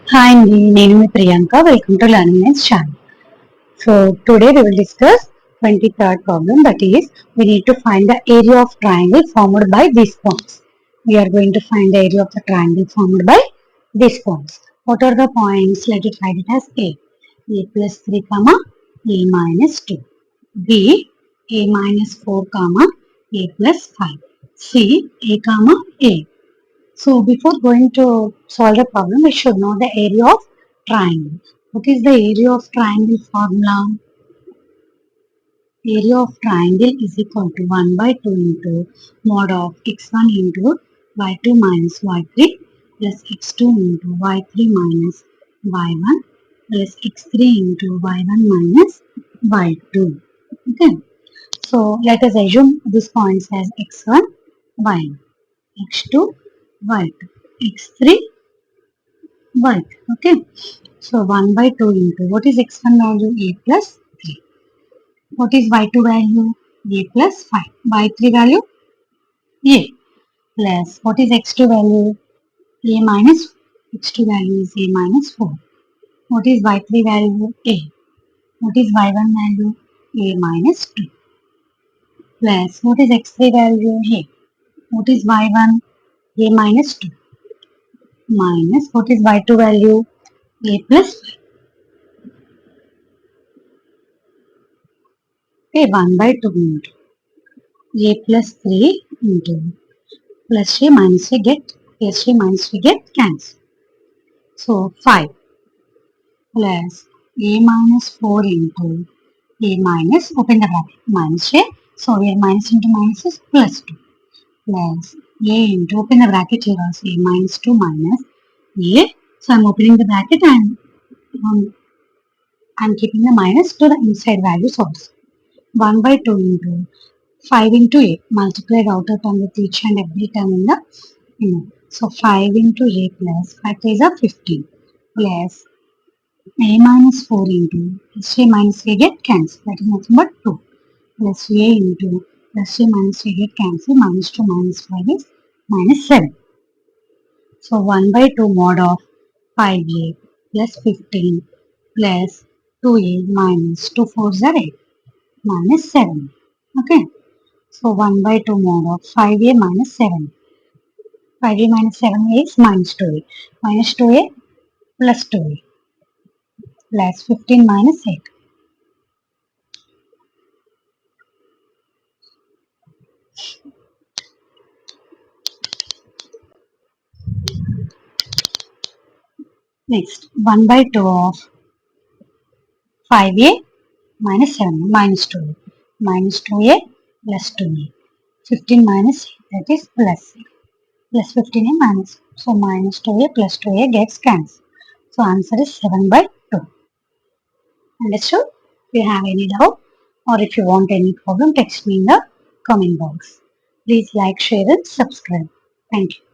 Hi, name is Priyanka. Welcome to Learning Nice channel. So today we will discuss 23rd problem, that is we need to find the area of triangle formed by these points. We are going to find the area of the triangle formed by these points. What are the points? Let it write it as A plus 3 comma A minus 2, B A minus 4 comma A plus 5, C A comma A. So before going to solve the problem, we should know the area of triangle. What is the area of triangle formula? Area of triangle is equal to 1 by 2 into mod of x1 into y2 minus y3 plus x2 into y3 minus y1 plus x3 into y1 minus y2. Okay. So let us assume these points as x1, y1, x2, y2, x3, y. Okay. So 1 by 2 into what is x1 value? A plus 3. What is y2 value? A plus 5. Y3 value? A plus what is x2 value? A minus x2 value is A minus 4. What is y3 value? A. What is y1 value? A minus 2. Plus what is x3 value? A. What is y1? A minus 2. Minus what is y2 value? A plus 5. Okay, 1 by 2 into A plus 3 into plus A minus A get plus A minus A get cancel. So 5 plus A minus 4 into A minus open the bracket minus A. So A minus into minus is plus 2 plus A into open the bracket here also A minus 2 minus A. So I'm opening the bracket and I'm keeping the minus to the inside values also. 1 by 2 into 5 into A, multiply the outer term with each and every term in the inner. So 5 into A plus 5 is a 15 plus A minus 4 into plus A minus A get cancelled, that is nothing but 2 plus A into plus A minus A get cancelled, minus 2 minus 5 is minus 7. So 1 by 2 mod of 5A plus 15 plus 2A minus 2 4s are 8 minus 7. Okay. So 1 by 2 mod of 5A minus 7. 5A minus 7A is minus 2A. Minus 2A plus 2A plus 15 minus 8. Next, 1 by 2 of 5A minus 7 minus 2A. Minus 2A plus 2A. 15 minus 8, that is plus 15A minus. So minus 2A plus 2A gets cancelled. So answer is 7 by 2. Understood? If you have any doubt or if you want any problem, text me in the comment box. Please like, share and subscribe. Thank you.